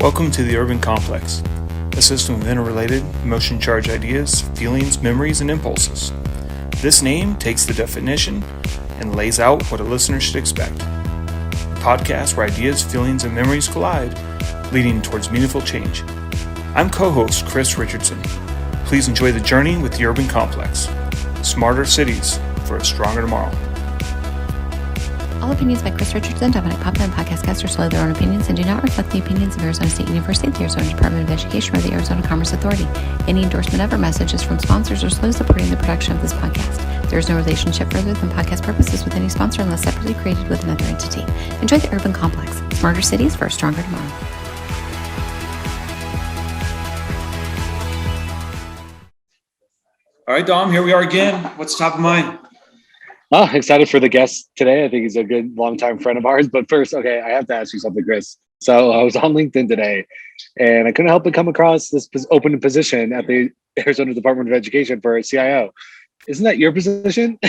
Welcome to the Urban Complex, a system of interrelated, emotion-charged ideas, feelings, memories, and impulses. This name takes the definition and lays out what a listener should expect. A podcast where ideas, feelings, and memories collide, leading towards meaningful change. I'm co-host Chris Richardson. Please enjoy the journey with the Urban Complex. Smarter cities for a stronger tomorrow. All opinions by Chris Richardson, Dominic Papa, and podcast guests are solely their own opinions and do not reflect the opinions of Arizona State University, the Arizona Department of Education, or the Arizona Commerce Authority. Any endorsement of or messages from sponsors or solely supporting the production of this podcast. There is no relationship further than podcast purposes with any sponsor unless separately created with another entity. Enjoy the Urban Complex. Smarter cities for a stronger tomorrow. All right, Dom, here we are again. What's top of mind? Oh, excited for the guest today. I think he's a good longtime friend of ours. But first, okay, I have to ask you something, Chris. So I was on LinkedIn today, and I couldn't help but come across this open position at the Arizona Department of Education for a CIO. Isn't that your position?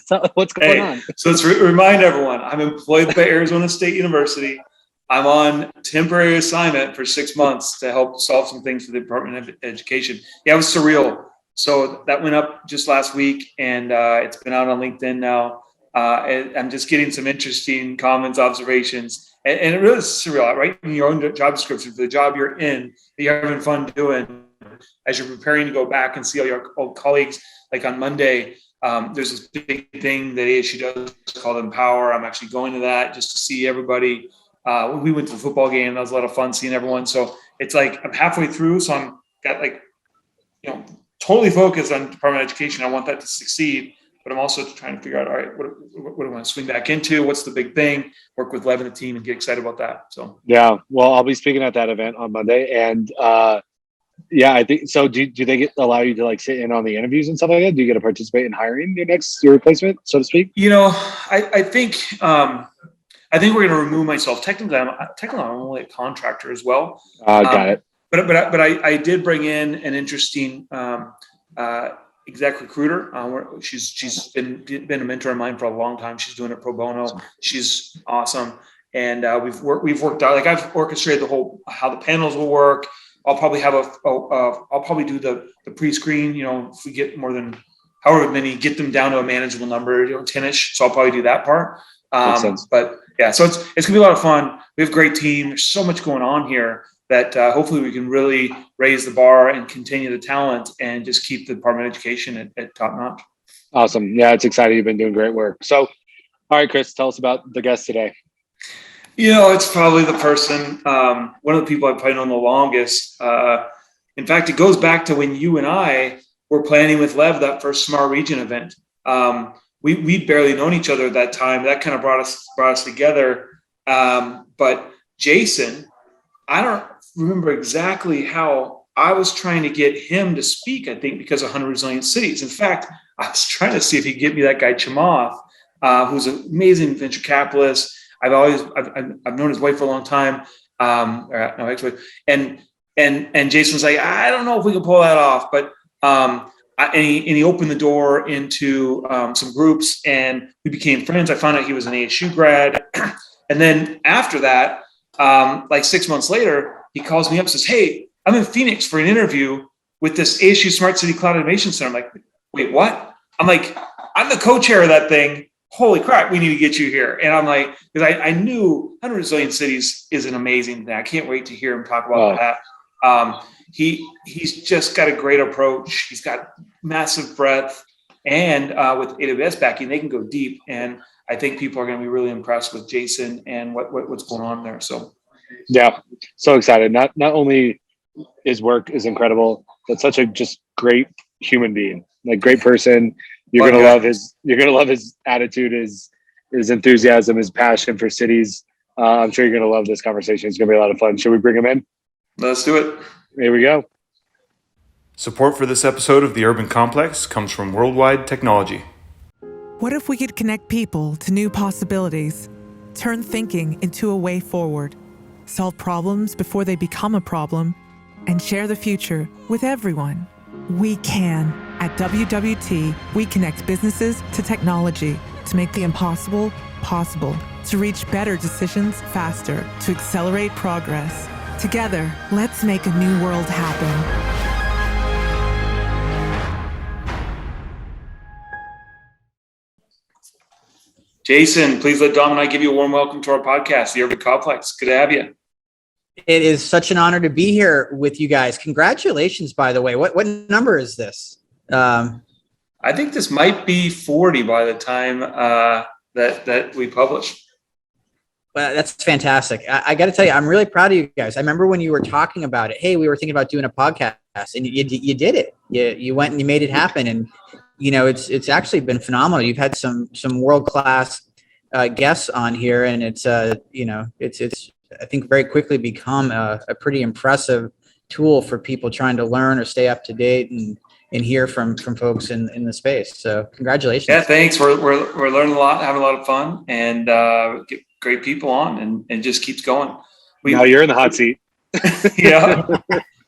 So what's going on? So let's remind everyone, I'm employed by Arizona State University. I'm on temporary assignment for 6 months to help solve some things for the Department of Education. Yeah, it was surreal. So that went up just last week, and it's been out on LinkedIn now. I'm just getting some interesting comments, observations, and it really is surreal, right? In your own job description for the job you're in, that you're having fun doing, as you're preparing to go back and see all your old colleagues. Like on Monday, there's this big thing that ASU does called Empower. I'm actually going to that just to see everybody. We went to the football game. That was a lot of fun seeing everyone. So it's like I'm halfway through, so I'm got totally focused on Department of Education. I want that to succeed, but I'm also trying to figure out, all right, what do I want to swing back into? What's the big thing? Work with Lev and the team and get excited about that. So yeah, well, I'll be speaking at that event on Monday, and yeah, I think so. Do they allow you to like sit in on the interviews and stuff like that? Do you get to participate in hiring your replacement, so to speak? I think we're going to remove myself. Technically, I'm only a contractor as well. Got it. But I did bring in an interesting exec recruiter. She's been a mentor of mine for a long time. She's doing it pro bono. She's awesome, and we've worked out. Like I've orchestrated the whole how the panels will work. I'll probably have I'll probably do the pre-screen. If we get more than however many, get them down to a manageable number. 10-ish. So I'll probably do that part. Makes sense. But yeah, so it's gonna be a lot of fun. We have a great team. There's so much going on here that hopefully we can really raise the bar and continue the talent and just keep the Department of Education at top notch. Awesome. Yeah, it's exciting. You've been doing great work. So, all right, Chris, tell us about the guest today. It's probably the person, one of the people I've probably known the longest. In fact, it goes back to when you and I were planning with Lev that first Smart Region event. We'd barely known each other at that time. That kind of brought us together. But Jason, I don't remember exactly how I was trying to get him to speak, I think, because of 100 Resilient Cities. In fact, I was trying to see if he'd get me that guy Chamath, who's an amazing venture capitalist. I've known his wife for a long time, no ex-wife, and Jason's like, I don't know if we can pull that off, but he opened the door into some groups, and we became friends. I found out he was an ASU grad, and then after that, like 6 months later, he calls me up and says, hey, I'm in Phoenix for an interview with this ASU Smart City Cloud Innovation Center. I'm like, wait, what? I'm like, I'm the co-chair of that thing. Holy crap, we need to get you here. And I'm like, because I knew 100 Resilient Cities is an amazing thing. I can't wait to hear him talk about that. He's just got a great approach. He's got massive breadth, and with AWS backing, they can go deep. And I think people are going to be really impressed with Jason and what's going on there. So, yeah, so excited. Not only his work is incredible, but such a just great human being, like great person. You're gonna love his attitude, his enthusiasm, his passion for cities. I'm sure you're gonna love this conversation. It's gonna be a lot of fun. Should we bring him in? Let's do it. Here we go. Support for this episode of the Urban Complex comes from Worldwide Technology. What if we could connect people to new possibilities, turn thinking into a way forward, solve problems before they become a problem, and share the future with everyone? We can. At WWT, we connect businesses to technology to make the impossible possible, to reach better decisions faster, to accelerate progress. Together, let's make a new world happen. Jason, please let Dom and I give you a warm welcome to our podcast, The Urban Complex. Good to have you. It is such an honor to be here with you guys. Congratulations, by the way. What number is this? I think this might be 40 by the time that we publish. Well, that's fantastic. I got to tell you, I'm really proud of you guys. I remember when you were talking about it. Hey, we were thinking about doing a podcast, and you did it. You went and you made it happen. And it's actually been phenomenal. You've had some world-class guests on here, and it's I think very quickly become a pretty impressive tool for people trying to learn or stay up to date and hear from folks in the space. So congratulations. Yeah, thanks. We're learning a lot, having a lot of fun, and get great people on, and just keeps going. Now you're in the hot seat. Yeah.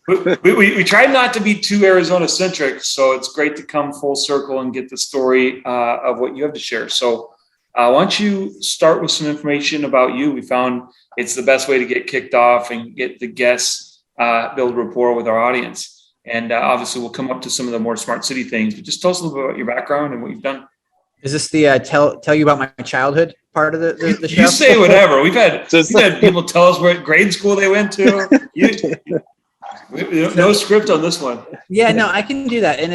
We tried not to be too Arizona centric, so it's great to come full circle and get the story of what you have to share. So why don't you start with some information about you? We found it's the best way to get kicked off and get the guests, build rapport with our audience. And obviously we'll come up to some of the more smart city things, but just tell us a little bit about your background and what you've done. Is this the tell you about my childhood part of the show? You say whatever. We've had people tell us what grade school they went to. No script on this one. Yeah, no, I can do that. And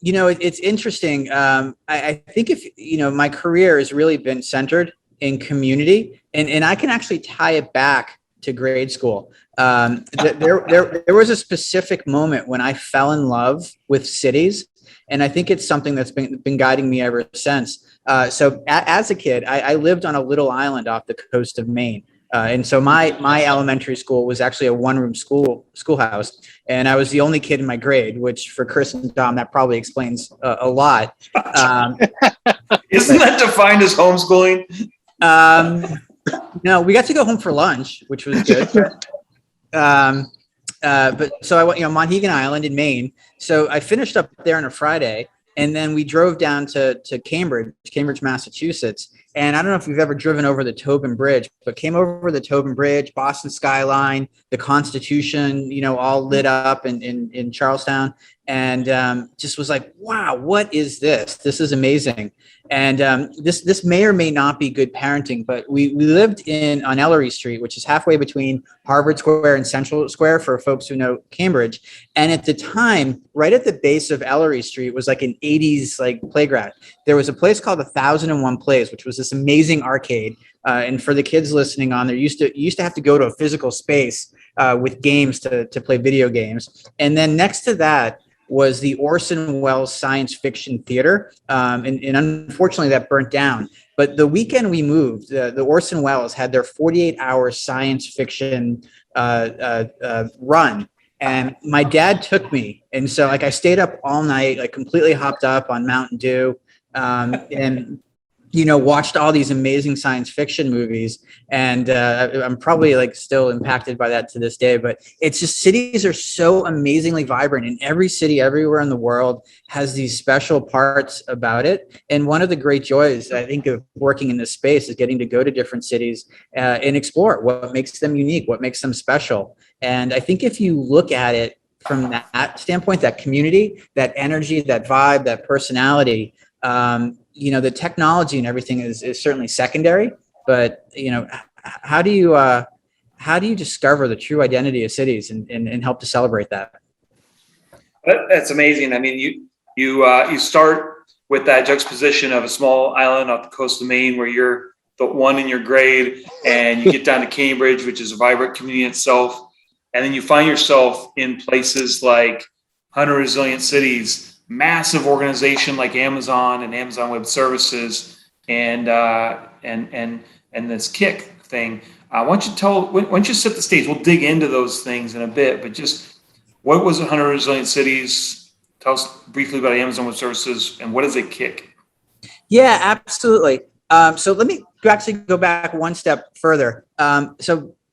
it's interesting. I think if, my career has really been centered in community, and I can actually tie it back to grade school. There was a specific moment when I fell in love with cities. And I think it's something that's been guiding me ever since. So as a kid, I lived on a little island off the coast of Maine. And so my elementary school was actually a one-room schoolhouse, and I was the only kid in my grade, which for Chris and Dom, that probably explains a lot. Isn't that defined as homeschooling? No, we got to go home for lunch, which was good. But so I went, Monhegan Island in Maine. So I finished up there on a Friday, and then we drove down to Cambridge, Massachusetts. And I don't know if you've ever driven over the Tobin Bridge, but came over the Tobin Bridge, Boston skyline, the Constitution, all lit up in Charlestown, and just was like, wow, what is this? This is amazing. And this may or may not be good parenting, but we lived on Ellery Street, which is halfway between Harvard Square and Central Square for folks who know Cambridge. And at the time, right at the base of Ellery Street was like an 80s playground. There was a place called 1001 Plays, which was this amazing arcade. And for the kids listening on, you used to have to go to a physical space with games to play video games. And then next to that was the Orson Welles Science Fiction Theater. And unfortunately that burnt down. But the weekend we moved, the Orson Welles had their 48-hour science fiction run. And my dad took me. And so I stayed up all night, completely hopped up on Mountain Dew, and watched all these amazing science fiction movies. And I'm probably still impacted by that to this day, but it's just, cities are so amazingly vibrant, and every city everywhere in the world has these special parts about it. And one of the great joys, I think, of working in this space is getting to go to different cities and explore what makes them unique, what makes them special. And I think if you look at it from that standpoint, that community, that energy, that vibe, that personality, the technology and everything is certainly secondary, but how do you discover the true identity of cities and help to celebrate that? That's amazing. I mean, you start with that juxtaposition of a small island off the coast of Maine where you're the one in your grade, and you get down to Cambridge, which is a vibrant community itself. And then you find yourself in places like 100 Resilient Cities, massive organization like Amazon and Amazon Web Services, and this Kick thing. Why don't you set the stage? We'll dig into those things in a bit, but just what was 100 Resilient Cities? Tell us briefly about Amazon Web Services, and what is a Kick? Yeah, absolutely. So let me actually go back one step further.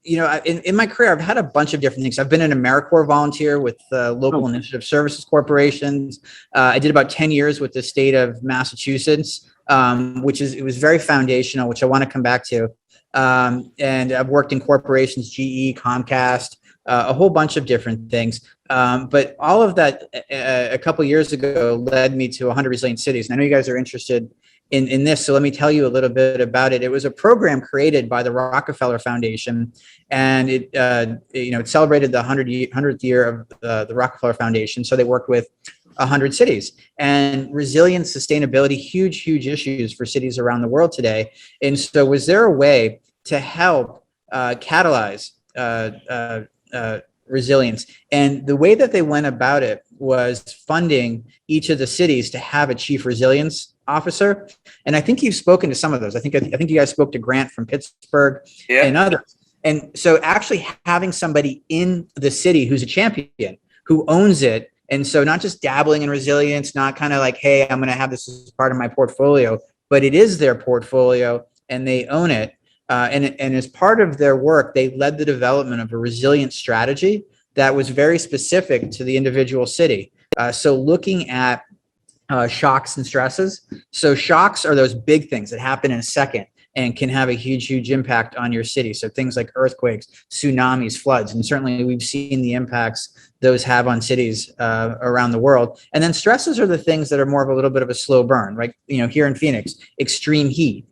In my career, I've had a bunch of different things. I've been an AmeriCorps volunteer with local initiative services corporations. I did about 10 years with the state of Massachusetts, it was very foundational, which I want to come back to. And I've worked in corporations, GE, Comcast, a whole bunch of different things. But all of that a couple years ago led me to 100 Resilient Cities. And I know you guys are interested in this, so let me tell you a little bit about it. It was a program created by the Rockefeller Foundation, and it celebrated the 100th year of the Rockefeller Foundation. So they worked with 100 cities, and resilience, sustainability, huge issues for cities around the world today. And so, was there a way to help catalyze resilience? And the way that they went about it was funding each of the cities to have a chief resilience officer. And I think you've spoken to some of those. I think you guys spoke to Grant from Pittsburgh and others. And so actually having somebody in the city who's a champion, who owns it. And so not just dabbling in resilience, not kind of like, hey, I'm going to have this as part of my portfolio, but it is their portfolio and they own it. And as part of their work, they led the development of a resilience strategy that was very specific to the individual city. So looking at shocks and stresses. So shocks are those big things that happen in a second and can have a huge impact on your city. So things like earthquakes, tsunamis, floods, and certainly we've seen the impacts those have on cities around the world. And then stresses are the things that are more of a little bit of a slow burn, right? Here in Phoenix, extreme heat,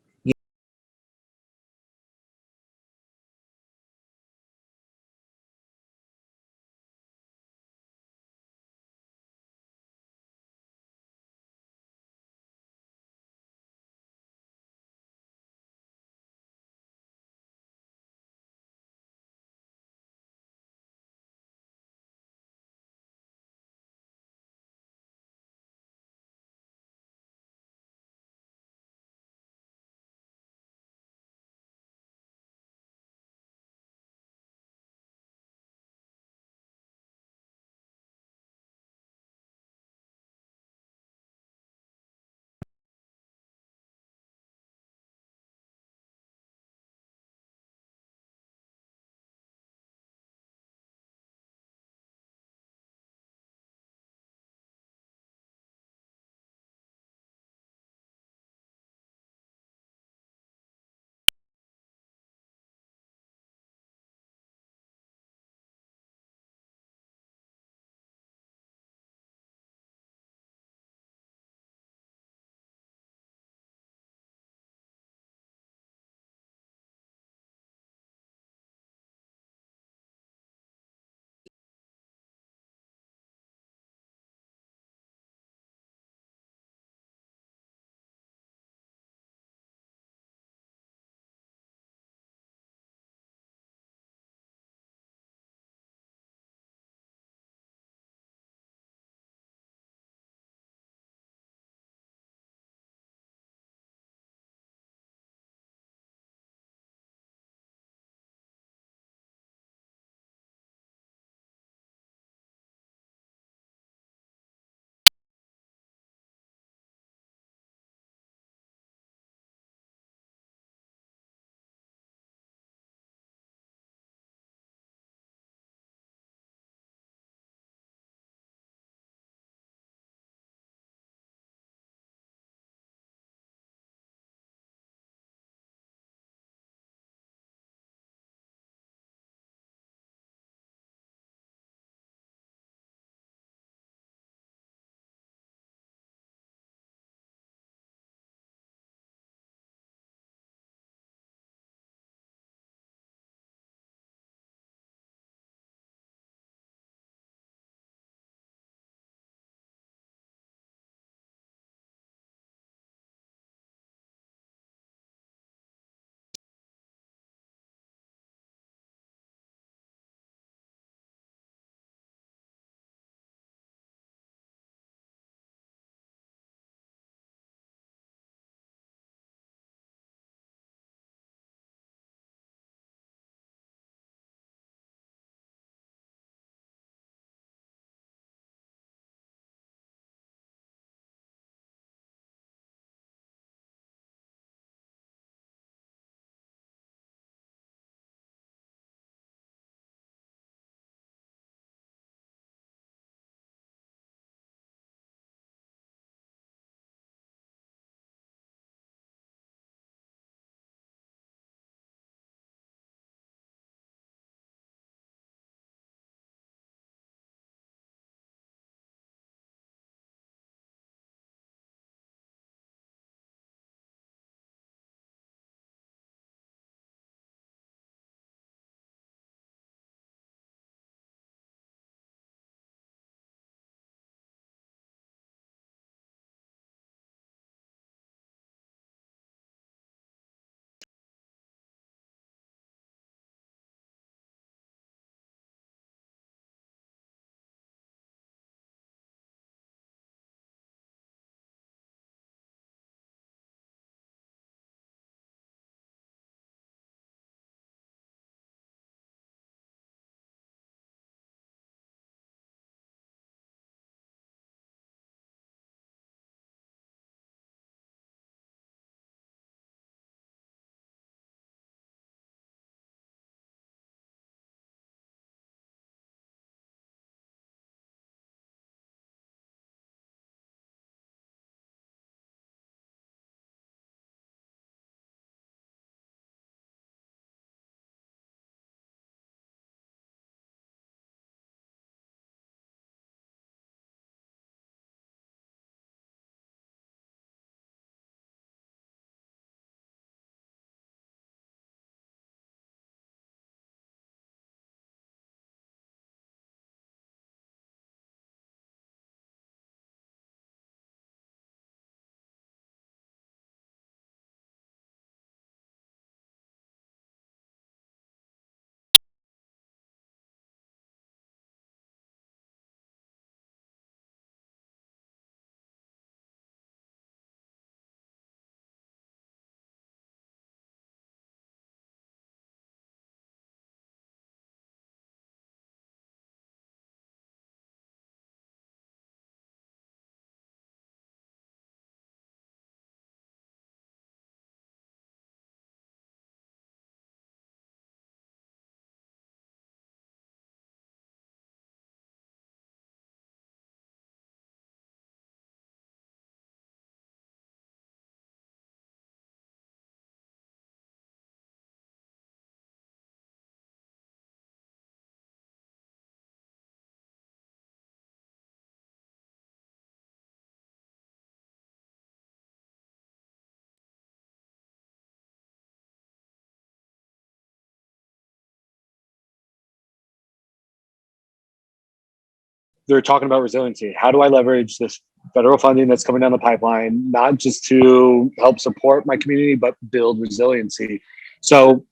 they're talking about resiliency. How do I leverage this federal funding that's coming down the pipeline, not just to help support my community, but build resiliency? So,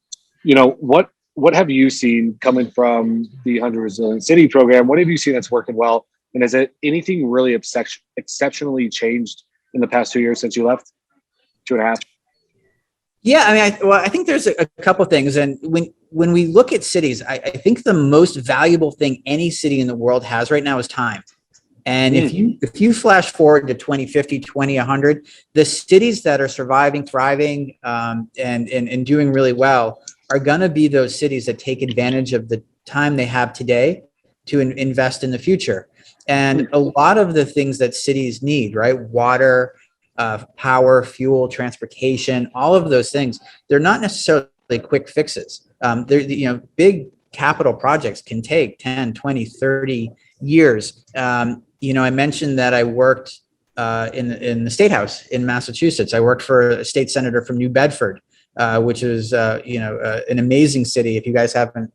what have you seen coming from the 100 Resilient City program? What have you seen that's working well? And has it anything really exceptionally changed in the past 2 years since you left? 2.5? Yeah, I mean, I think there's a couple things, and when we look at cities, I think the most valuable thing any city in the world has right now is time. And if you flash forward to 2050, 2100, the cities that are surviving, thriving, and doing really well are going to be those cities that take advantage of the time they have today to invest in the future. And a lot of the things that cities need, right? Water, power, fuel, transportation, all of those things, they're not necessarily quick fixes. They're, big capital projects can take 10, 20, 30 years. I mentioned that I worked in the State House in Massachusetts. I worked for a state senator from New Bedford, which is, an amazing city. If you guys haven't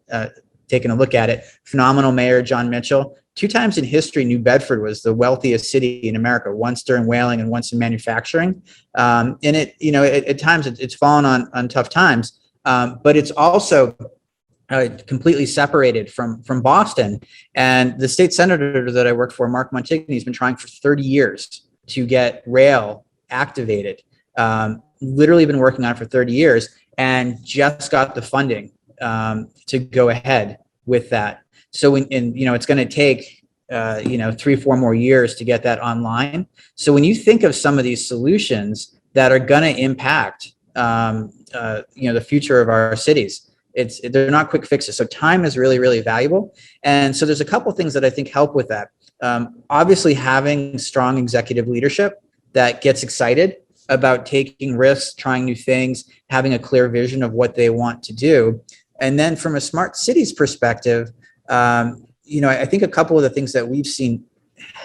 taken a look at it, phenomenal mayor, John Mitchell. 2 times in history, New Bedford was the wealthiest city in America, once during whaling and once in manufacturing. And at times it's fallen on tough times, but it's also completely separated from Boston. And the state senator that I worked for, Mark Montigny, has been trying for 30 years to get rail activated. Literally been working on it for 30 years and just got the funding to go ahead with that. So it's going to take 3-4 more years to get that online. So when you think of some of these solutions that are going to impact the future of our cities, they're not quick fixes. So time is really, really valuable. And so there's a couple things that I think help with that. Obviously, having strong executive leadership that gets excited about taking risks, trying new things, having a clear vision of what they want to do. And then from a smart cities perspective, I think a couple of the things that we've seen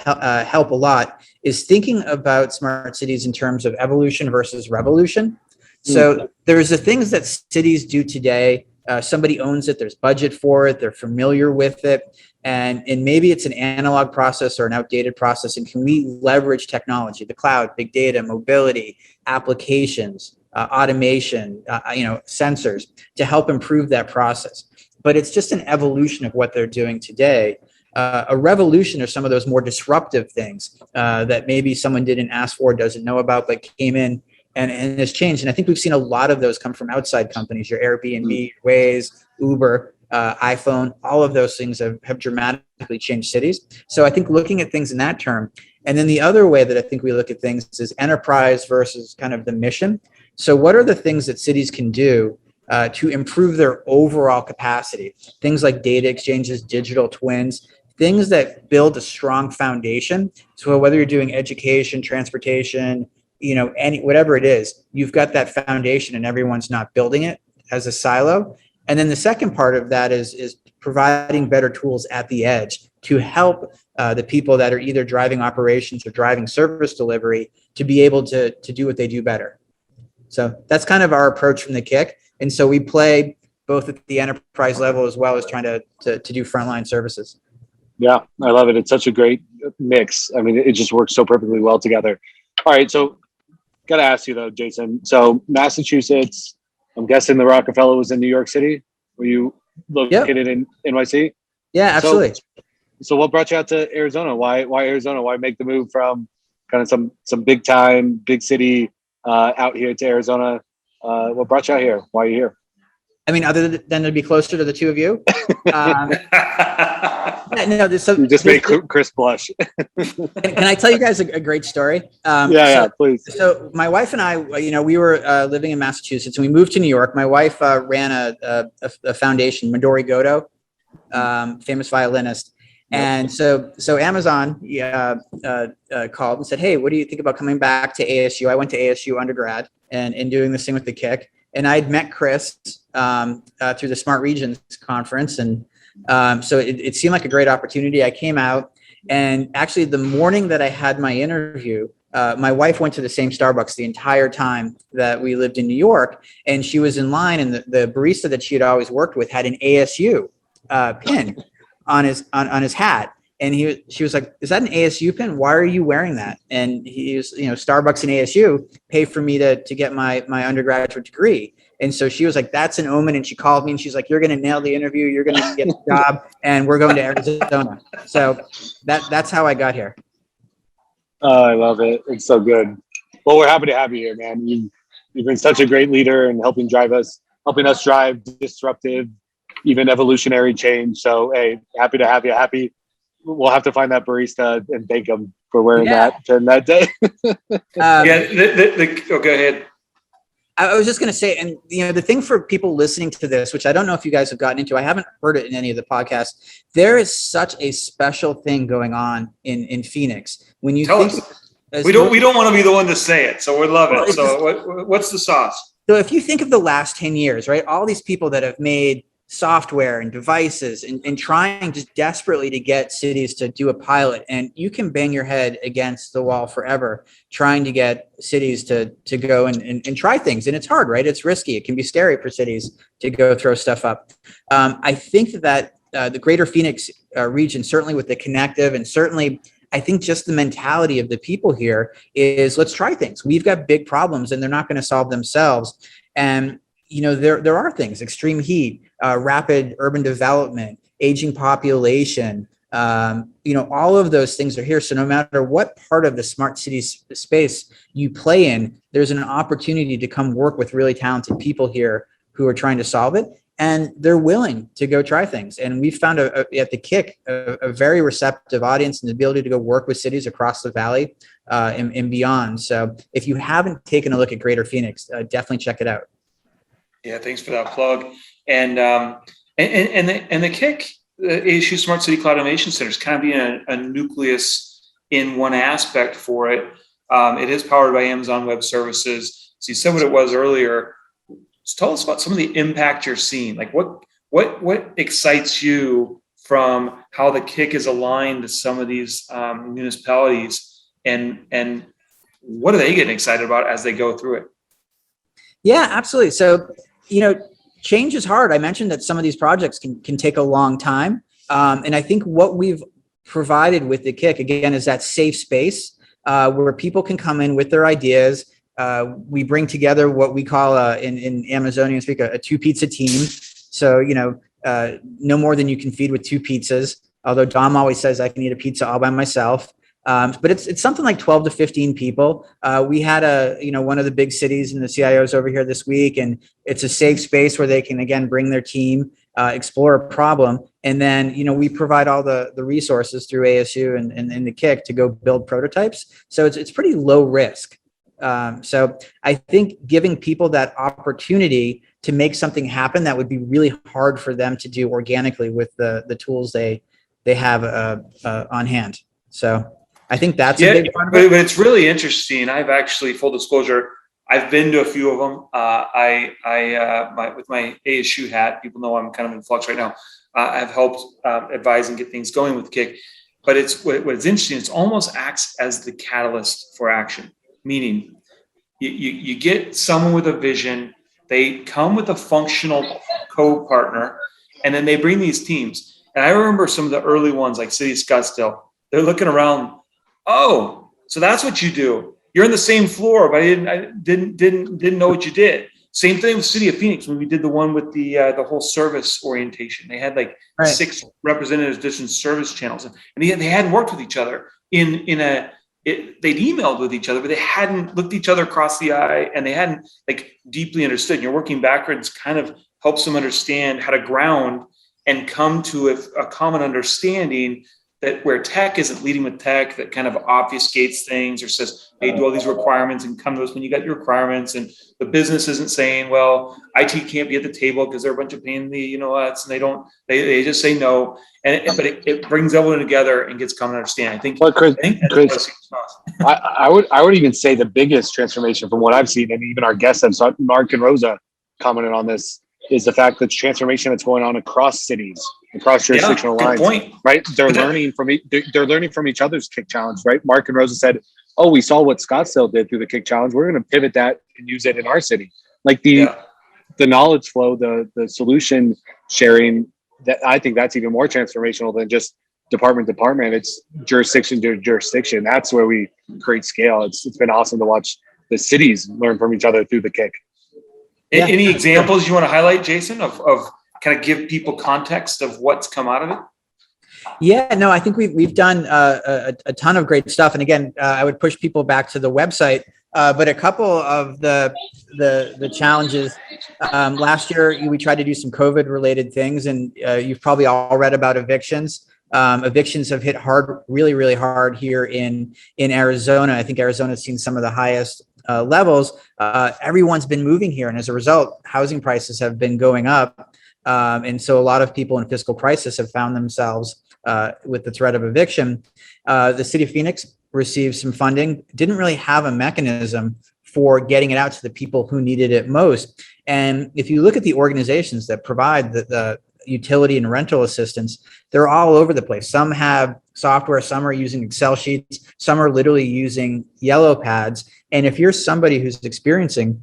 help a lot is thinking about smart cities in terms of evolution versus revolution. So there's the things that cities do today. Somebody owns it, there's budget for it, they're familiar with it, and maybe it's an analog process or an outdated process. And can we leverage technology, the cloud, big data, mobility, applications, automation, sensors to help improve that process? But it's just an evolution of what they're doing today. A revolution are some of those more disruptive things that maybe someone didn't ask for, doesn't know about, but came in and has changed. And I think we've seen a lot of those come from outside companies, your Airbnb, Waze, Uber, iPhone, all of those things have dramatically changed cities. So I think looking at things in that term. And then the other way that I think we look at things is enterprise versus kind of the mission. So what are the things that cities can do to improve their overall capacity? Things like data exchanges, digital twins, things that build a strong foundation. So whether you're doing education, transportation, whatever it is, you've got that foundation and everyone's not building it as a silo. And then the second part of that is providing better tools at the edge to help the people that are either driving operations or driving service delivery to be able to do what they do better. So that's kind of our approach from the kick. And so we play both at the enterprise level as well as trying to do frontline services. Yeah, I love it. It's such a great mix. I mean, it just works so perfectly well together. All right, so got to ask you though, Jason. So Massachusetts, I'm guessing the Rockefeller was in New York City. Were you located in NYC? Yeah, absolutely. So what brought you out to Arizona? Why Arizona? Why make the move from kind of some big time, big city out here to Arizona? What brought you out here? Why are you here? I mean, other than to be closer to the two of you. You just made Chris blush. Can I tell you guys a great story? Please. So my wife and I, we were living in Massachusetts and we moved to New York. My wife ran a foundation, Midori Goto, famous violinist. And so Amazon called and said, hey, what do you think about coming back to ASU? I went to ASU undergrad and doing this thing with the Kick. And I'd met Chris through the Smart Regions conference. And so it seemed like a great opportunity. I came out, and actually the morning that I had my interview, my wife went to the same Starbucks the entire time that we lived in New York. And she was in line, and the barista that she had always worked with had an ASU pin on his hat. And she was like, "Is that an ASU pin? Why are you wearing that?" And he was, Starbucks and ASU pay for me to get my undergraduate degree. And so she was like, "That's an omen." And she called me and she's like, "You're going to nail the interview. You're going to get the job, and we're going to Arizona." So that's how I got here. Oh, I love it. It's so good. Well, we're happy to have you here, man. You've been such a great leader and helping us drive disruptive, even evolutionary change. So, hey, happy to have you. Happy. We'll have to find that barista and thank him for wearing that pin that day. Go ahead. I was just going to say, and the thing for people listening to this, which I don't know if you guys have gotten into, I haven't heard it in any of the podcasts. There is such a special thing going on in Phoenix. When you Tell us. We don't want to be the one to say it, so we love it. So what's the sauce? So if you think of the last 10 years, right, all these people that have made software and devices and trying just desperately to get cities to do a pilot, and you can bang your head against the wall forever trying to get cities to go and try things. And it's hard, right? It's risky. It can be scary for cities to go throw stuff up. I think that the greater Phoenix region, certainly with the connective, and certainly I think just the mentality of the people here is, let's try things. We've got big problems and they're not going to solve themselves. And there are things: extreme heat, rapid urban development, aging population. All of those things are here. So no matter what part of the smart city space you play in, there's an opportunity to come work with really talented people here who are trying to solve it. And they're willing to go try things. And we found at the Kick a very receptive audience and the ability to go work with cities across the valley and beyond. So if you haven't taken a look at Greater Phoenix, definitely check it out. Yeah, thanks for that plug. And the Kick, the ASU Smart City Cloud Innovation Center, is kind of being a nucleus in one aspect for it. It is powered by Amazon Web Services. So you said what it was earlier. So tell us about some of the impact you're seeing. Like what excites you from how the Kick is aligned to some of these municipalities, and what are they getting excited about as they go through it? Yeah, absolutely. So, change is hard. I mentioned that some of these projects can take a long time. And I think what we've provided with the Kick, again, is that safe space where people can come in with their ideas. We bring together what we call in Amazonian speak a two pizza team. So, no more than you can feed with two pizzas. Although Dom always says I can eat a pizza all by myself. But it's something like 12 to 15 people. We had one of the big cities and the CIOs over here this week, and it's a safe space where they can, again, bring their team, explore a problem. And then, we provide all the resources through ASU and the Kick to go build prototypes. So it's pretty low risk. So I think giving people that opportunity to make something happen that would be really hard for them to do organically with the tools they have on hand. So I think that's a big part of it. But it's really interesting. I've actually, full disclosure, I've been to a few of them. With my ASU hat, people know I'm kind of in flux right now. I've helped advise and get things going with Kick. But what's interesting, it's almost acts as the catalyst for action. Meaning, you get someone with a vision, they come with a functional co-partner, and then they bring these teams. And I remember some of the early ones, like City of Scottsdale. They're looking around. Oh, so that's what you do. You're on the same floor, but I didn't know what you did. Same thing with City of Phoenix when we did the one with the whole service orientation. They had like 6 representatives, different service channels, and they hadn't worked with each other they'd emailed with each other, but they hadn't looked each other across the eye, and they hadn't like deeply understood. And you're working backwards kind of helps them understand how to ground and come to a common understanding that where tech isn't leading with tech, that kind of obfuscates things or says, hey, do all these requirements and come to us when you got your requirements. And the business isn't saying, well, IT can't be at the table because they're a bunch of pain in the, and they just say no. But it brings everyone together and gets common understanding. I think, Chris, I would even say the biggest transformation from what I've seen, and even our guests have, so Mark and Rosa commented on this, is the fact that transformation that's going on across cities, across jurisdictional lines, point. Right? They're learning from each other's Kick Challenge, right? Mark and Rosa said, "Oh, we saw what Scottsdale did through the Kick Challenge. We're going to pivot that and use it in our city." Like the knowledge flow, the solution sharing. That I think that's even more transformational than just department to department. It's jurisdiction to jurisdiction. That's where we create scale. It's been awesome to watch the cities learn from each other through the kick. Yeah. Any examples you want to highlight, Jason, of kind of give people context of what's come out of it? Yeah, no, I think we've done a ton of great stuff. And again, I would push people back to the website. But a couple of the challenges last year, we tried to do some COVID related things, and you've probably all read about evictions. Evictions have hit hard, really, really hard here in Arizona. I think Arizona's seen some of the highest levels. Everyone's been moving here, and as a result, housing prices have been going up. And so a lot of people in fiscal crisis have found themselves with the threat of eviction. The city of Phoenix received some funding, didn't really have a mechanism for getting it out to the people who needed it most. And if you look at the organizations that provide the utility and rental assistance, they're all over the place. Some have software, some are using Excel sheets, some are literally using yellow pads. And if you're somebody who's experiencing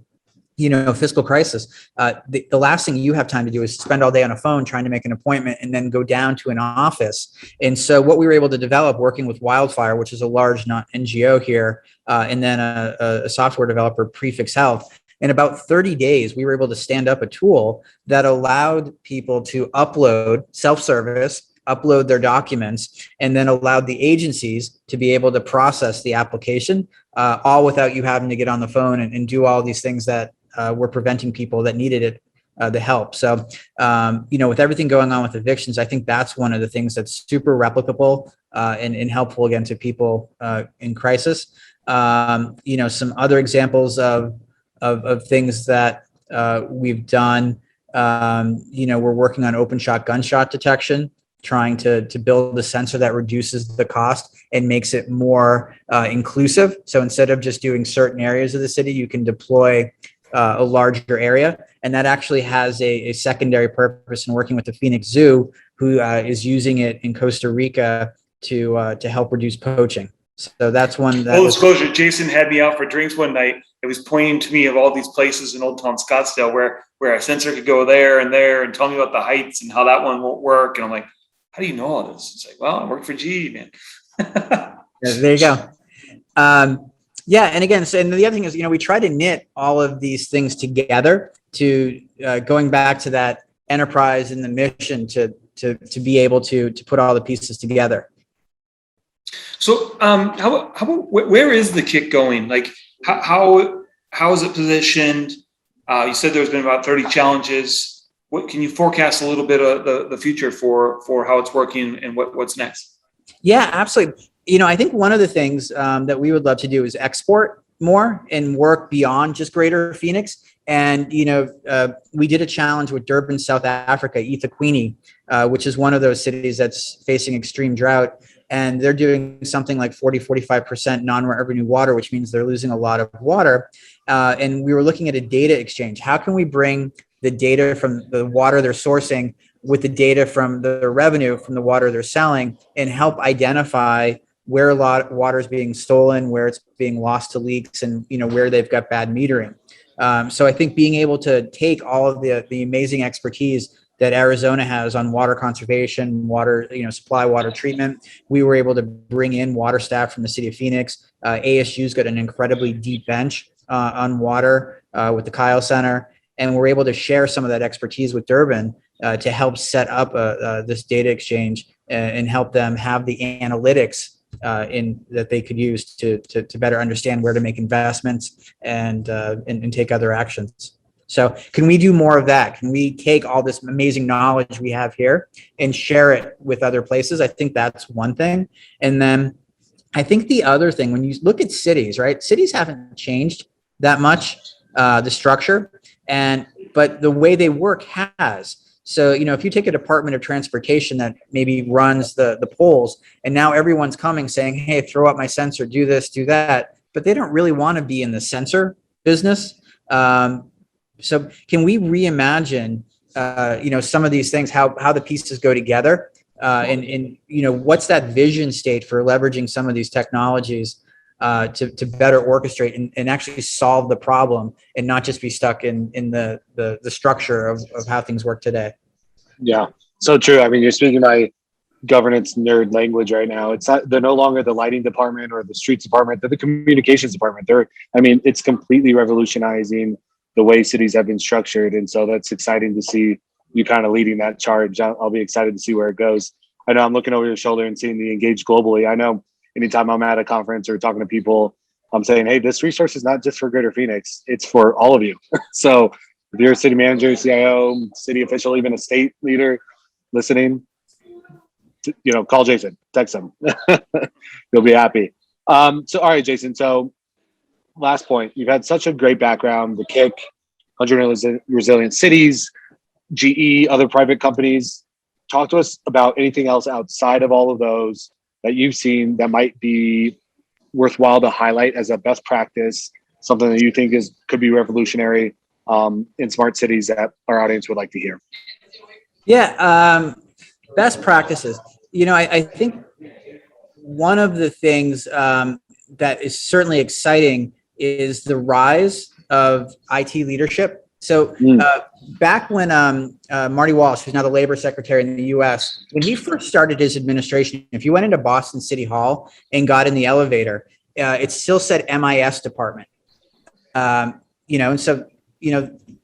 fiscal crisis, the last thing you have time to do is spend all day on a phone trying to make an appointment and then go down to an office. And so what we were able to develop working with Wildfire, which is a large NGO here, and then a software developer, Prefix Health, in about 30 days, we were able to stand up a tool that allowed people to upload self-service, upload their documents, and then allowed the agencies to be able to process the application, all without you having to get on the phone and do all these things that were preventing people that needed it, the help. So, with everything going on with evictions, I think that's one of the things that's super replicable and helpful again to people in crisis. Some other examples of things that we've done. We're working on open shot gunshot detection, trying to build a sensor that reduces the cost and makes it more inclusive. So instead of just doing certain areas of the city, you can deploy a larger area. And that actually has a secondary purpose in working with the Phoenix Zoo, who is using it in Costa Rica to help reduce poaching. So that's one. Full disclosure, Jason had me out for drinks one night. It was pointing to me of all these places in Old Town Scottsdale where a sensor could go there and tell me about the heights and how that one won't work. And I'm like, how do you know all this? It's like, well, I work for GE, man. There you go. And again, and the other thing is, we try to knit all of these things together to going back to that enterprise and the mission to be able to put all the pieces together. So how about where is the kick going? Like how is it positioned? You said there's been about 30 challenges. What can you forecast a little bit of the future for how it's working and what's next? Yeah, absolutely. I think one of the things that we would love to do is export more and work beyond just Greater Phoenix. And, we did a challenge with Durban, South Africa, eThekwini, which is one of those cities that's facing extreme drought. And they're doing something like 45% non-revenue water, which means they're losing a lot of water. And we were looking at a data exchange. How can we bring the data from the water they're sourcing with the data from the revenue from the water they're selling and help identify where a lot of water is being stolen, where it's being lost to leaks, and where they've got bad metering. So I think being able to take all of the amazing expertise that Arizona has on water conservation, water, supply, water treatment. We were able to bring in water staff from the city of Phoenix. ASU's got an incredibly deep bench on water with the Kyle Center. And we're able to share some of that expertise with Durban to help set up this data exchange and help them have the analytics that they could use to better understand where to make investments and take other actions. So can we do more of that? Can we take all this amazing knowledge we have here and share it with other places? I think that's one thing. And then I think the other thing, when you look at cities, right? Cities haven't changed that much, the structure, but the way they work has. So, if you take a Department of Transportation that maybe runs the polls, and now everyone's coming saying, hey, throw up my sensor, do this, do that, but they don't really want to be in the sensor business. So can we reimagine, some of these things, how the pieces go together, and what's that vision state for leveraging some of these technologies to better orchestrate and actually solve the problem and not just be stuck in the structure of how things work today. Yeah, so true. I mean, you're speaking my governance nerd language right now. They're no longer the lighting department or the streets department. They're the communications department. It's completely revolutionizing the way cities have been structured. And so that's exciting to see you kind of leading that charge. I'll be excited to see where it goes. I know I'm looking over your shoulder and seeing the engage globally. I know anytime I'm at a conference or talking to people, I'm saying, hey, this resource is not just for Greater Phoenix, it's for all of you. So if you're a city manager, CIO, city official, even a state leader listening, call Jason, text him. You'll be happy. All right, Jason. So last point, you've had such a great background, the KIC, 100 Resilient Cities, GE, other private companies. Talk to us about anything else outside of all of those that you've seen that might be worthwhile to highlight as a best practice, something that you think could be revolutionary in smart cities that our audience would like to hear. Yeah, best practices. I think one of the things that is certainly exciting is the rise of IT leadership. So back when Marty Walsh, who's now the labor secretary in the US, when he first started his administration, if you went into Boston City Hall and got in the elevator, it still said MIS department. And so,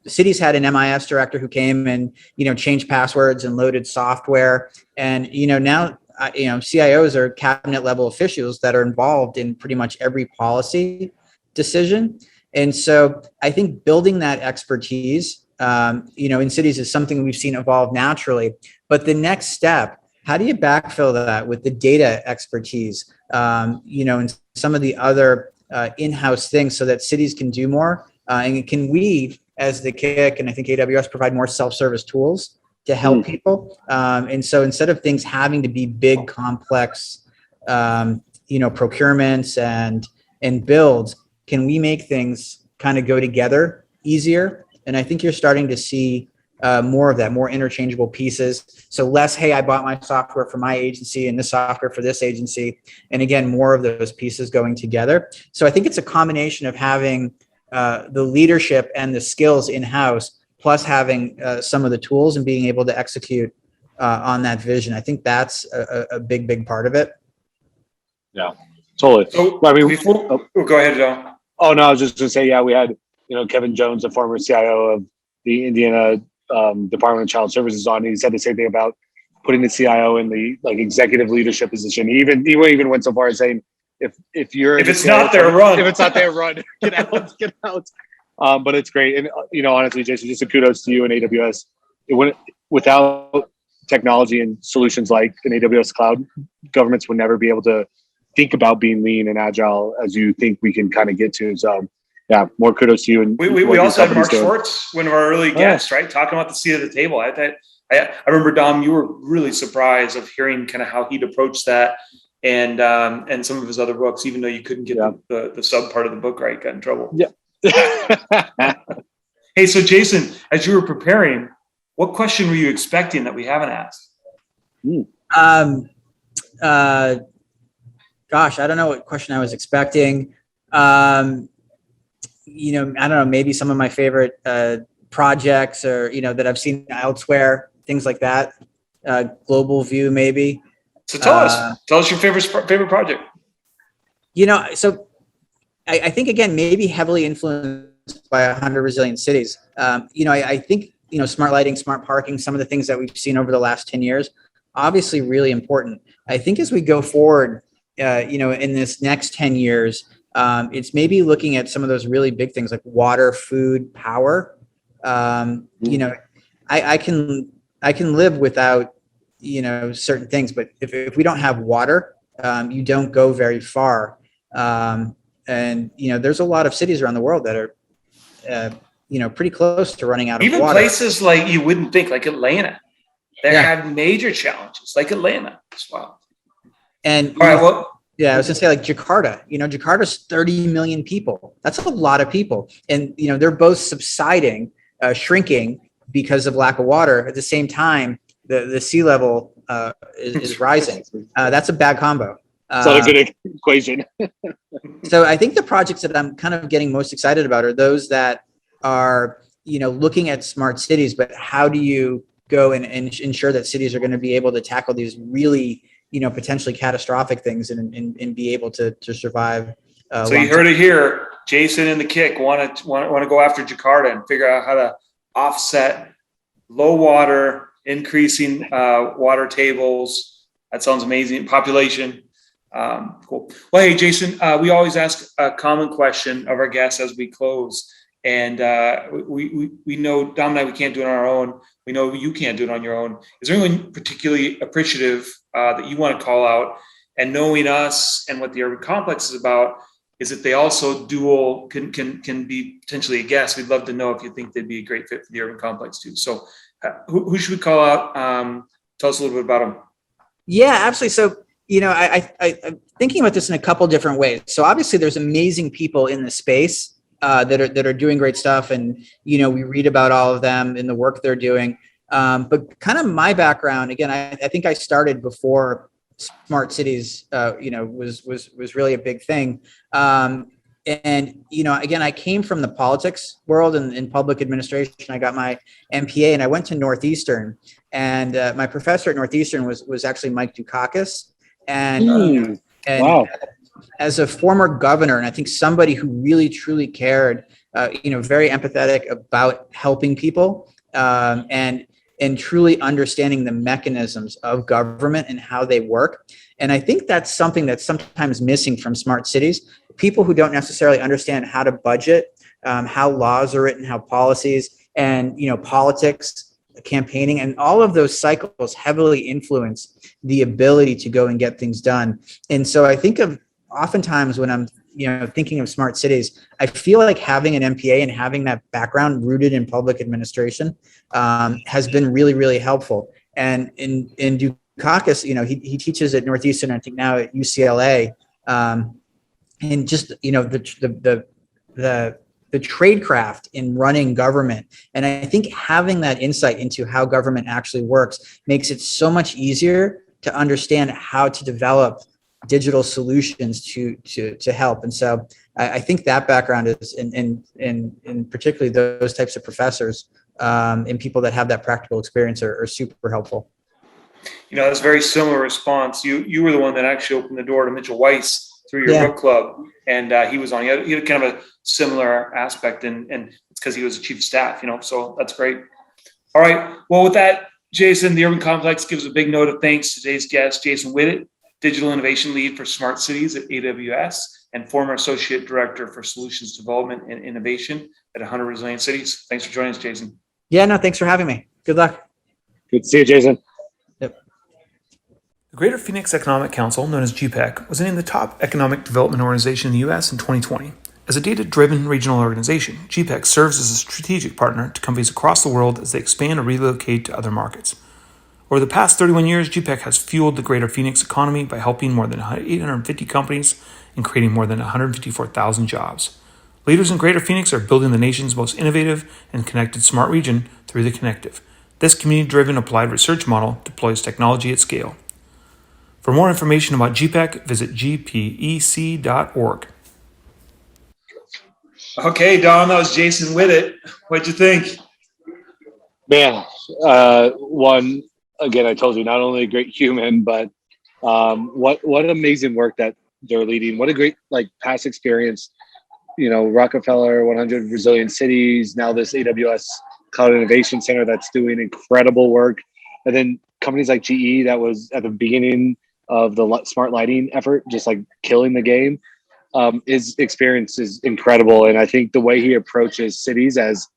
cities had an MIS director who came and, changed passwords and loaded software. And, now, CIOs are cabinet level officials that are involved in pretty much every policy decision. And so I think building that expertise, in cities is something we've seen evolve naturally. But the next step, how do you backfill that with the data expertise, and some of the other in-house things so that cities can do more? And can we, as the KIC and I think AWS, provide more self-service tools to help people? And so instead of things having to be big, complex, procurements and builds, can we make things kind of go together easier? And I think you're starting to see more of that, more interchangeable pieces. So less, hey, I bought my software for my agency and this software for this agency. And again, more of those pieces going together. So I think it's a combination of having the leadership and the skills in-house, plus having some of the tools and being able to execute on that vision. I think that's a big, big part of it. Yeah, totally. So, go ahead, John. Oh, no, I was just going to say, we had, Kevin Jones, the former CIO of the Indiana Department of Child Services on. He said the same thing about putting the CIO in the executive leadership position. He even went so far as saying, if it's not there, run. If it's not there, run. Get out. But it's great. And, honestly, Jason, just a kudos to you and AWS. Without technology and solutions like an AWS cloud, governments would never be able to think about being lean and agile as you think we can kind of get to. So, yeah, more kudos to you. And we also had Mark Schwartz, one of our early guests, right? Talking about the seat of the table. I remember, Dom, you were really surprised of hearing kind of how he'd approached that and some of his other books, even though you couldn't get the sub part of the book right, got in trouble. Yeah. Hey, so Jason, as you were preparing, what question were you expecting that we haven't asked? Gosh, I don't know what question I was expecting. I don't know, maybe some of my favorite projects or, that I've seen elsewhere, things like that. Global view, maybe. So tell us your favorite project. So I think, again, maybe heavily influenced by 100 Resilient Cities. I think, smart lighting, smart parking, some of the things that we've seen over the last 10 years, obviously really important. I think as we go forward, in this next 10 years, it's maybe looking at some of those really big things like water, food, power. I can live without, certain things, but if we don't have water, you don't go very far. And there's a lot of cities around the world that are, pretty close to running out of water. Even places like you wouldn't think, like Atlanta, that have major challenges, like Atlanta as well. And I was gonna say like Jakarta. Jakarta's 30 million people. That's a lot of people, and they're both subsiding, shrinking because of lack of water. At the same time, the sea level is rising. That's a bad combo. It's not a good equation. So I think the projects that I'm kind of getting most excited about are those that are, looking at smart cities, but how do you go and ensure that cities are going to be able to tackle these really, potentially catastrophic things and be able to survive. So you heard it here. Jason and the Kick want to go after Jakarta and figure out how to offset low water, increasing water tables. That sounds amazing. Population. Cool. Well, hey, Jason, we always ask a common question of our guests as we close. And we know, Dom and I, we can't do it on our own. We know you can't do it on your own. Is there anyone particularly appreciative that you want to call out? And knowing us and what the urban complex is about, is that they also can be potentially a guest. We'd love to know if you think they'd be a great fit for the urban complex too. So who should we call out? Tell us a little bit about them. Yeah, absolutely. So, I'm thinking about this in a couple different ways. So obviously there's amazing people in the space that are doing great stuff. And, we read about all of them in the work they're doing. But kind of my background, again, I think I started before smart cities, was really a big thing. Again, I came from the politics world and in public administration. I got my MPA and I went to Northeastern, and my professor at Northeastern was actually Mike Dukakis. And Wow. As a former governor, and I think somebody who really truly cared, very empathetic about helping people, and truly understanding the mechanisms of government and how they work. And I think that's something that's sometimes missing from smart cities. People who don't necessarily understand how to budget, how laws are written, how policies and, politics, campaigning, and all of those cycles heavily influence the ability to go and get things done. And so I think of oftentimes when I'm, thinking of smart cities, I feel like having an MPA and having that background rooted in public administration has been really, really helpful. And in Dukakis, he teaches at Northeastern, I think now at UCLA, and just, the tradecraft in running government. And I think having that insight into how government actually works makes it so much easier to understand how to develop digital solutions to help. And so I think that background is in particularly those types of professors and people that have that practical experience are super helpful. That's a very similar response. You were the one that actually opened the door to Mitchell Weiss through your book club, and he was on. He had kind of a similar aspect, and it's because he was a chief of staff. So that's great. All right. Well, with that, Jason, the Urban Complex gives a big note of thanks to today's guest, Jason Whittet, Digital Innovation Lead for Smart Cities at AWS and former Associate Director for Solutions Development and Innovation at 100 Resilient Cities. Thanks for joining us, Jason. Yeah, no, thanks for having me. Good luck. Good to see you, Jason. The Greater Phoenix Economic Council, known as GPEC, was named the top economic development organization in the U.S. in 2020. As a data-driven regional organization, GPEC serves as a strategic partner to companies across the world as they expand or relocate to other markets. Over the past 31 years, GPEC has fueled the Greater Phoenix economy by helping more than 850 companies and creating more than 154,000 jobs. Leaders in Greater Phoenix are building the nation's most innovative and connected smart region through the Connective. This community-driven applied research model deploys technology at scale. For more information about GPEC, visit gpec.org. Okay, Don, that was Jason Whittet. What'd you think? Man, one, again, I told you, not only a great human, but what amazing work that they're leading. What a great past experience. Rockefeller, 100 Resilient Cities, now this AWS Cloud Innovation Center that's doing incredible work. And then companies like GE that was at the beginning of the smart lighting effort, just killing the game. His experience is incredible. And I think the way he approaches cities as,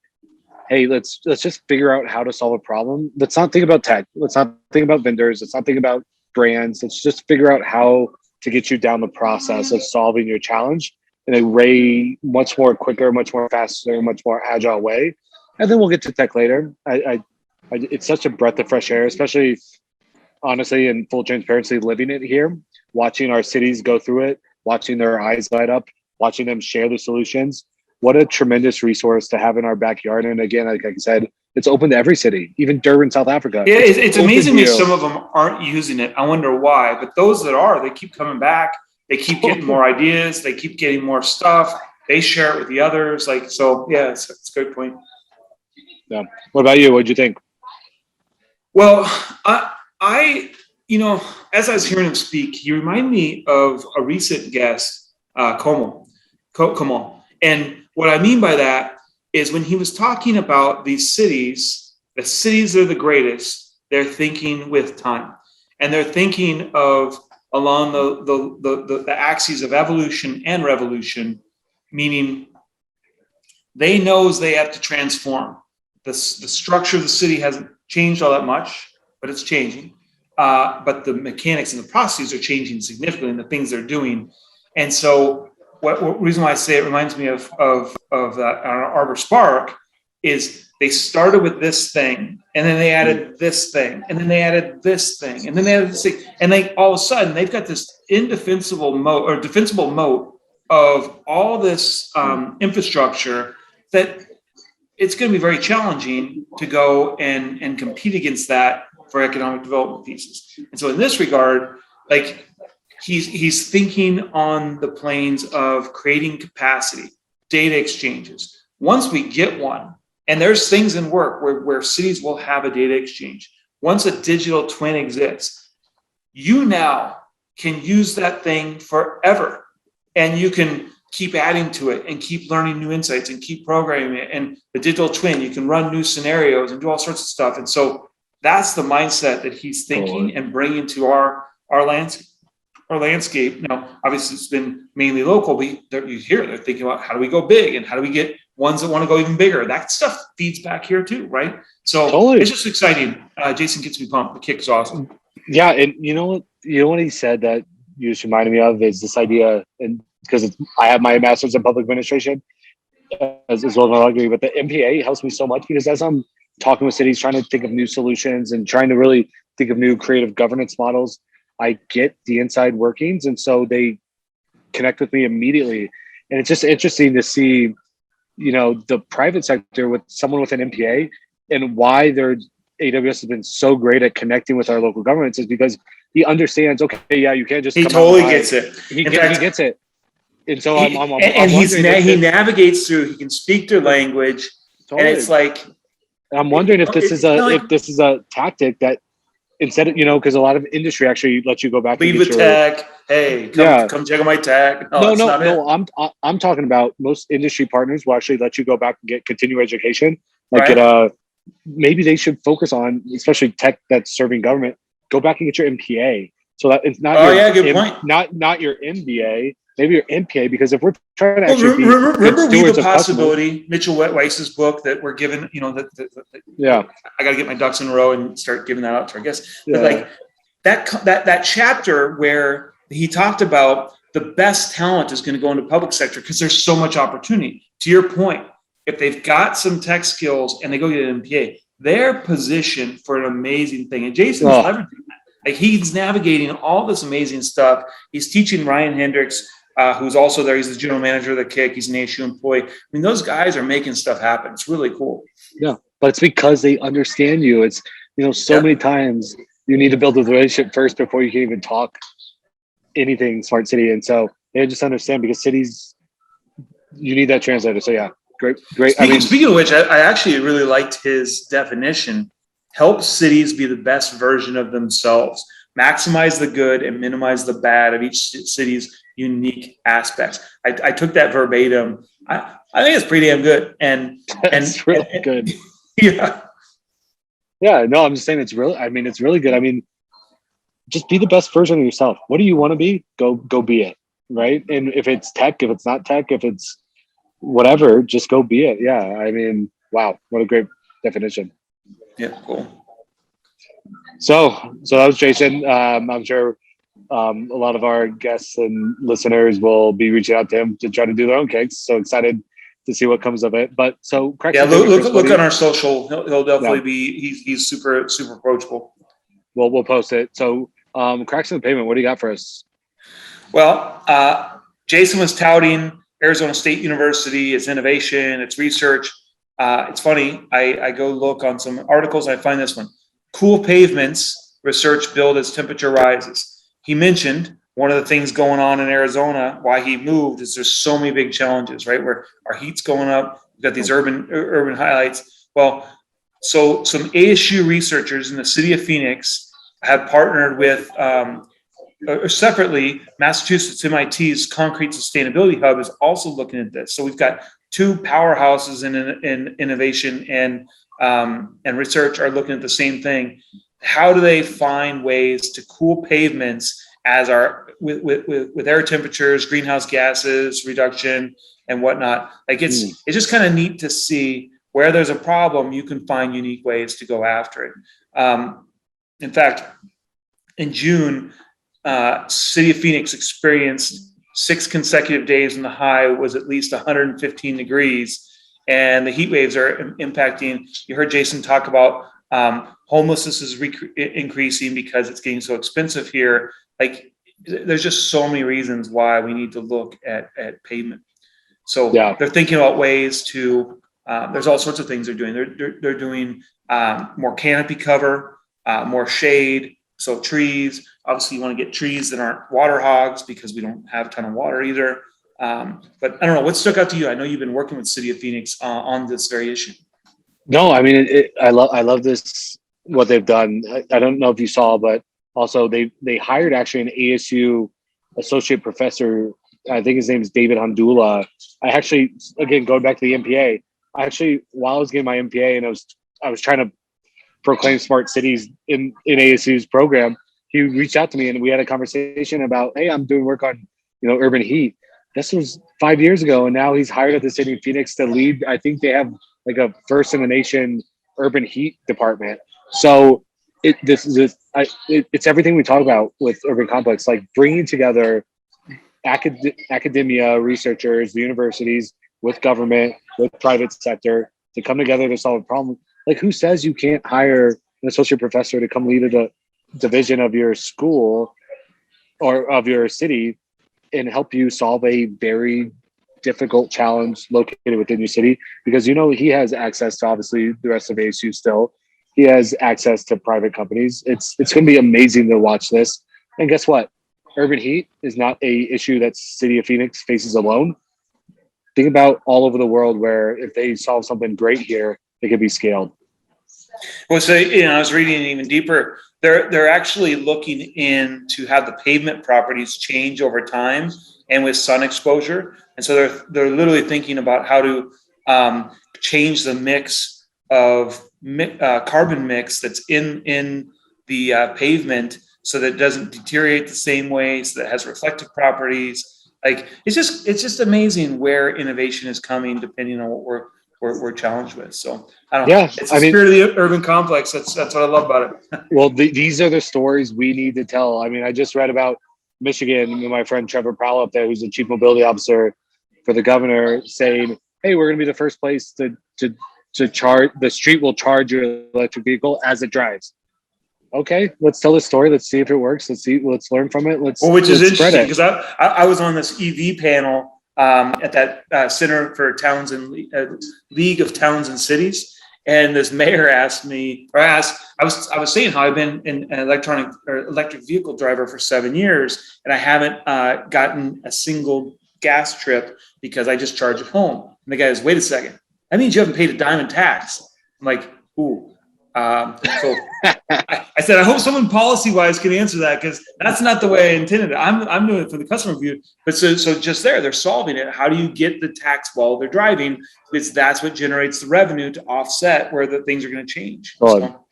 hey, let's just figure out how to solve a problem. Let's not think about tech. Let's not think about vendors. Let's not think about brands. Let's just figure out how to get you down the process of solving your challenge in a much more quicker, much more faster, much more agile way. And then we'll get to tech later. It's such a breath of fresh air, especially honestly, in full transparency, living it here, watching our cities go through it, watching their eyes light up, watching them share the solutions. What a tremendous resource to have in our backyard. And again, like I said, it's open to every city, even Durban, South Africa. Yeah, it's amazing me some of them aren't using it. I wonder why. But those that are, they keep coming back. They keep getting more ideas. They keep getting more stuff. They share it with the others. It's a good point. Yeah. What about you? What'd you think? Well, as I was hearing him speak, he reminded me of a recent guest, Como. And what I mean by that is when he was talking about these cities, the cities are the greatest. They're thinking with time, and they're thinking of along the axes of evolution and revolution, meaning they knows they have to transform. The structure of the city hasn't changed all that much, but it's changing. But the mechanics and the processes are changing significantly in the things they're doing. And so what reason why I say it reminds me of that Arbor Spark is they started with this thing, and then they added this thing, and then they added this thing, and then they added this thing, and they all of a sudden they've got this defensible moat of all this infrastructure that it's going to be very challenging to go and compete against that for economic development pieces. And so in this regard, like he's thinking on the planes of creating capacity, data exchanges. Once we get one, and there's things in work where cities will have a data exchange. Once a digital twin exists, you now can use that thing forever. And you can keep adding to it and keep learning new insights and keep programming it. And the digital twin, you can run new scenarios and do all sorts of stuff. And so that's the mindset that he's thinking and bringing to our landscape. Now, obviously, it's been mainly local, but you hear they're thinking about how do we go big and how do we get ones that want to go even bigger. That stuff feeds back here too, right? So It's just exciting. Jason gets me pumped. The kick is awesome. Yeah, and you know what he said that you just reminded me of is this idea, and because I have my master's in public administration as well as my law degree, but the MPA helps me so much because as I'm talking with cities, trying to think of new solutions and trying to really think of new creative governance models, I get the inside workings, and so they connect with me immediately. And it's just interesting to see, the private sector with someone with an MPA and why AWS has been so great at connecting with our local governments is because he understands. Okay, yeah, you can't just. He totally gets it. He gets it. And so I'm he navigates through. He can speak their language, totally. And it's like I'm wondering if this is a tactic that instead of because a lot of industry actually lets you go back. Leave with tech. Hey, come check out my tech. No. I'm talking about most industry partners will actually let you go back and get continuing education. Maybe they should focus on, especially tech that's serving government. Go back and get your MPA, so that it's not. Good point. Not your MBA. Maybe your MPA, because if we're trying to actually remember the possibility, Mitchell Weiss's book that we're given, I got to get my ducks in a row and start giving that out to our guests. Yeah. But that chapter where he talked about the best talent is going to go into public sector because there's so much opportunity. To your point, if they've got some tech skills and they go get an MPA, they're positioned for an amazing thing. And Jason's leveraging that. Like he's navigating all this amazing stuff. He's teaching Ryan Hendricks, who's also there. He's the general manager of the Kick. He's an ASU employee. I mean, those guys are making stuff happen. It's really cool. Yeah, but it's because they understand you. It's, many times you need to build a relationship first before you can even talk anything smart city. And so they just understand because cities, you need that translator. So yeah, great. Speaking of which, I actually really liked his definition. Help cities be the best version of themselves. Maximize the good and minimize the bad of each city's unique aspects. I took that verbatim. I think it's pretty damn good. And really good. Yeah. Yeah. No, I'm just saying it's really good. I mean, just be the best version of yourself. What do you want to be? Go be it. Right. And if it's tech, if it's not tech, if it's whatever, just go be it. Yeah. I mean, wow. What a great definition. Yeah. Cool. So that was Jason. I'm sure a lot of our guests and listeners will be reaching out to him to try to do their own cakes. So excited to see what comes of it. But so look on our social. He'll definitely be. He's super approachable. Well, we'll post it. So cracks in the pavement. What do you got for us? Well, Jason was touting Arizona State University, its innovation, its research. It's funny. I go look on some articles. I find this one. Cool pavements research build as temperature rises. He mentioned one of the things going on in Arizona, why he moved, is there's so many big challenges, right? Where our heat's going up. We've got these urban highlights. Well, So some ASU researchers in the city of Phoenix have partnered with, or separately, Massachusetts MIT's Concrete Sustainability Hub is also looking at this. So we've got two powerhouses in innovation and research are looking at the same thing. How do they find ways to cool pavements as with air temperatures, greenhouse gases reduction, and whatnot? Like it's just kind of neat to see where there's a problem, you can find unique ways to go after it. In fact, in June, City of Phoenix experienced 6 consecutive days when the high was at least 115 degrees, and the heat waves are impacting. You heard Jason talk about homelessness is increasing because it's getting so expensive here. Like, there's just so many reasons why we need to look at pavement. So they're thinking about ways to. There's all sorts of things they're doing. They're doing more canopy cover, more shade. So trees, obviously you want to get trees that aren't water hogs because we don't have a ton of water either. But I don't know, what stuck out to you? I know you've been working with City of Phoenix on this very issue. No, I mean, I love this, what they've done. I don't know if you saw, but also they hired actually an ASU associate professor. I think his name is David Handula. I actually, again, going back to the MPA, while I was getting my MPA and I was trying to proclaim smart cities in ASU's program, he reached out to me and we had a conversation about, hey, I'm doing work on, urban heat. This was 5 years ago, and now he's hired at the city of Phoenix to lead. I think they have like a first in the nation urban heat department. So it's everything we talk about with urban complex, like bringing together academia, researchers, the universities, with government, with private sector to come together to solve a problem. Like, who says you can't hire an associate professor to come lead a division of your school or of your city and help you solve a very difficult challenge located within your city? Because he has access to obviously the rest of ASU still. He has access to private companies. It's going to be amazing to watch this. And guess what? Urban heat is not a issue that City of Phoenix faces alone. Think about all over the world where if they solve something great here, it could be scaled. Well, so I was reading even deeper. They're actually looking in to have the pavement properties change over time and with sun exposure. And so they're literally thinking about how to change the mix of carbon mix that's in the pavement so that it doesn't deteriorate the same way, so that it has reflective properties. Like, it's just amazing where innovation is coming depending on what we're challenged with. So I don't know. It's the spirit of the urban complex. That's what I love about it. Well, these are the stories we need to tell. I mean, I just read about Michigan, my friend Trevor Powell up there, who's the chief mobility officer for the governor, saying, hey, we're going to be the first place to charge, the street will charge your electric vehicle as it drives. Okay, let's tell the story. Let's see if it works. Let's learn from it. Which is interesting, because I was on this EV panel at that Center for Towns and League of Towns and Cities, and this mayor asked, I was saying how I've been an electric vehicle driver for 7 years, and I haven't gotten a single gas trip because I just charge at home. And the guy goes, wait a second, that means you haven't paid a dime in tax. I'm like, ooh. So I said, I hope someone policy-wise can answer that, because that's not the way I intended it. I'm doing it for the customer view. But so just they're solving it. How do you get the tax while they're driving? Because that's what generates the revenue to offset where the things are going to change. So,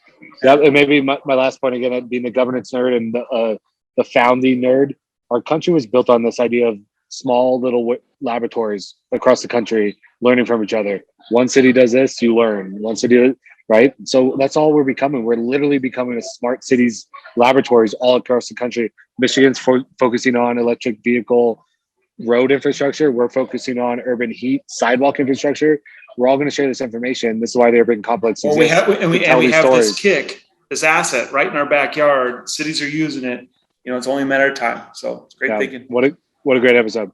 yeah, and maybe my last point, again, being the governance nerd and the founding nerd, our country was built on this idea of small little laboratories across the country learning from each other. One city does this, you learn. One city, right? So that's all we're becoming. We're literally becoming a smart cities laboratories all across the country. Michigan's focusing on electric vehicle road infrastructure. We're focusing on urban heat, sidewalk infrastructure. We're all going to share this information. This is why the urban complex exists. Well, we have this asset right in our backyard. Cities are using it. It's only a matter of time. So it's great thinking. What a great episode.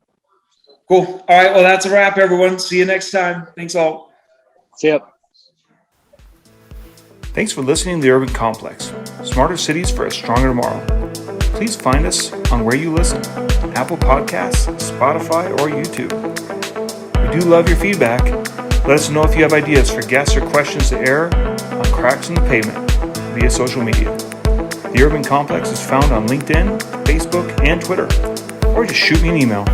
Cool. All right. Well, that's a wrap, everyone. See you next time. Thanks all. See ya. Thanks for listening to The Urban Complex. Smarter cities for a stronger tomorrow. Please find us on where you listen: Apple Podcasts, Spotify, or YouTube. We do love your feedback. Let us know if you have ideas for guests or questions to air on cracks in the pavement via social media. The Urban Complex is found on LinkedIn, Facebook, and Twitter. Or just shoot me an email,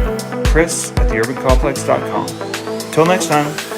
chris@theurbancomplex.com. Till next time.